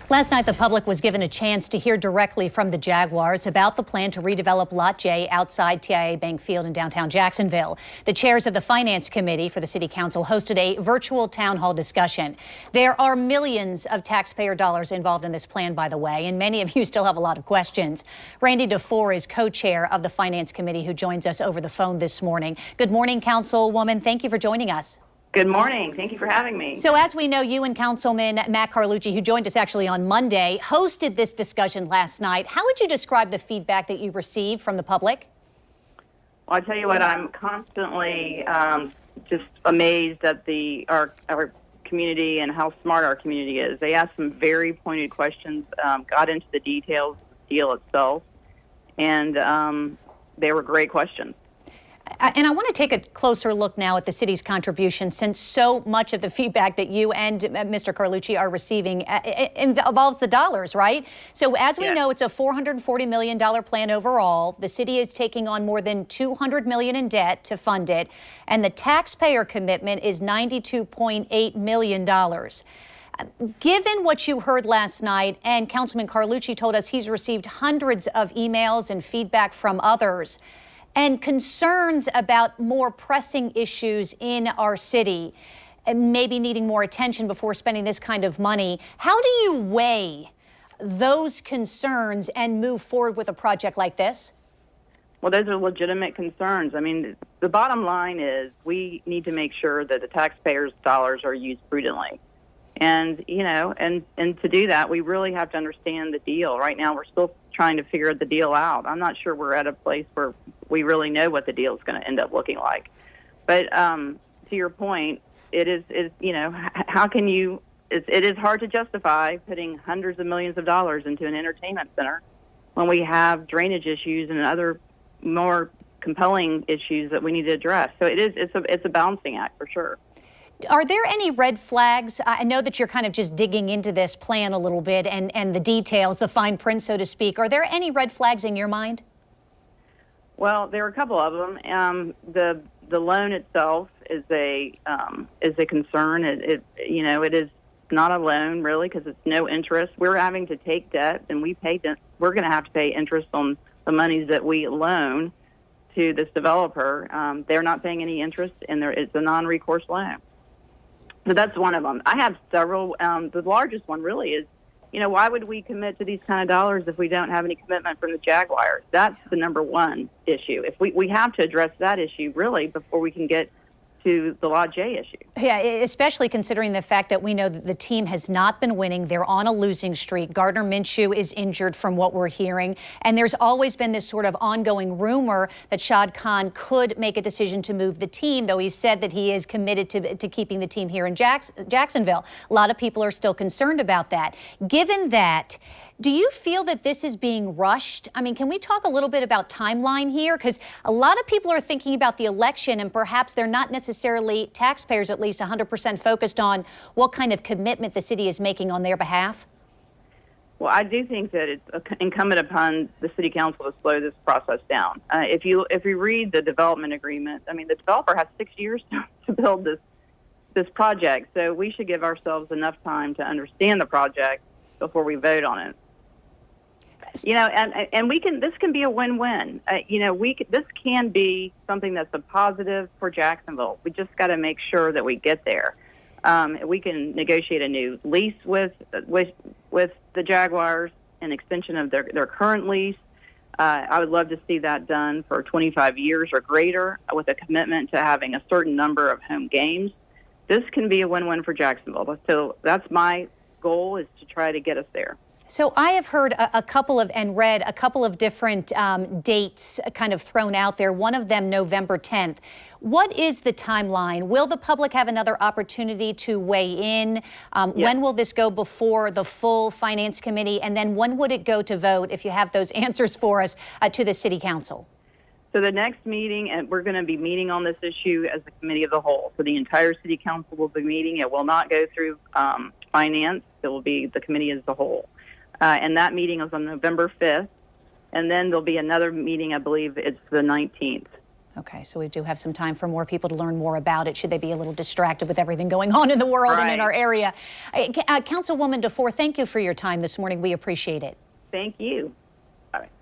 Last night, the public was given a chance to hear directly from the Jaguars about the plan to redevelop Lot J outside TIAA Bank Field in downtown Jacksonville. The chairs of the Finance Committee for the City Council hosted a virtual town hall discussion. There are millions of taxpayer dollars involved in this plan, by the way, and many of you still have a lot of questions. Randy DeFoor is co-chair of the Finance Committee, who joins us over the phone this morning. Good morning, Councilwoman. Thank you for joining us. Good morning. Thank you for having me. So as we know, you and Councilman Matt Carlucci, who joined us actually on Monday, hosted this discussion last night. How would you describe the feedback that you received from the public? Well, I tell you what, I'm constantly just amazed at our community and how smart our community is. They asked some very pointed questions, got into the details of the deal itself, and they were great questions. And I want to take a closer look now at the city's contribution, since so much of the feedback that you and Mr. Carlucci are receiving involves the dollars, right? So as we know, it's a $440 million plan overall. The city is taking on more than $200 million in debt to fund it, and the taxpayer commitment is $92.8 million. Given what you heard last night, and Councilman Carlucci told us he's received hundreds of emails and feedback from others, and concerns about more pressing issues in our city and maybe needing more attention before spending this kind of money, how do you weigh those concerns and move forward with a project like this? Well, those are legitimate concerns. I mean, the bottom line is we need to make sure that the taxpayers' dollars are used prudently. And, you know, and to do that, we really have to understand the deal. Right now, we're still trying to figure the deal out. I'm not sure we're at a place where we really know what the deal is going to end up looking like. But to your point, it is you know, how can you, it is hard to justify putting hundreds of millions of dollars into an entertainment center when we have drainage issues and other more compelling issues that we need to address. So it's a balancing act for sure. Are there any red flags? I know that you're kind of just digging into this plan a little bit and the details, the fine print, so to speak. Are there any red flags in your mind? Well, there are a couple of them. The loan itself is a concern. It is not a loan really, because it's no interest. We're having to take debt, and we're going to have to pay interest on the monies that we loan to this developer. They're not paying any interest, and it's a non-recourse loan. So that's one of them. I have several. The largest one really is, you know, why would we commit to these kind of dollars if we don't have any commitment from the Jaguars? That's the number one issue. If we have to address that issue really before we can get to the Lot J issue. Yeah, especially considering the fact that we know that the team has not been winning. They're on a losing streak. Gardner Minshew is injured from what we're hearing. And there's always been this sort of ongoing rumor that Shad Khan could make a decision to move the team, though he said that he is committed to keeping the team here in Jacksonville. A lot of people are still concerned about that. Given that, do you feel that this is being rushed? I mean, can we talk a little bit about timeline here? Because a lot of people are thinking about the election, and perhaps they're not necessarily, taxpayers at least, 100% focused on what kind of commitment the city is making on their behalf. Well, I do think that it's incumbent upon the city council to slow this process down. If you read the development agreement, I mean, the developer has 6 years to build this project, so we should give ourselves enough time to understand the project before we vote on it. You know, and this can be a win-win. You know, this can be something that's a positive for Jacksonville. We just got to make sure that we get there. We can negotiate a new lease with the Jaguars, an extension of their current lease. I would love to see that done for 25 years or greater, with a commitment to having a certain number of home games. This can be a win-win for Jacksonville. So that's my goal, is to try to get us there. So I have heard and read a couple of different dates kind of thrown out there, one of them November 10th. What is the timeline? Will the public have another opportunity to weigh in? Yes. When will this go before the full Finance Committee? And then when would it go to vote, if you have those answers for us, to the City Council? So the next meeting, and we're going to be meeting on this issue as the committee of the whole. So the entire City Council will be meeting. It will not go through Finance. It will be the committee as a whole. And that meeting is on November 5th. And then there'll be another meeting, I believe it's the 19th. Okay, so we do have some time for more people to learn more about it, should they be a little distracted with everything going on in the world and in our area. Councilwoman DeFoor, thank you for your time this morning. We appreciate it. Thank you.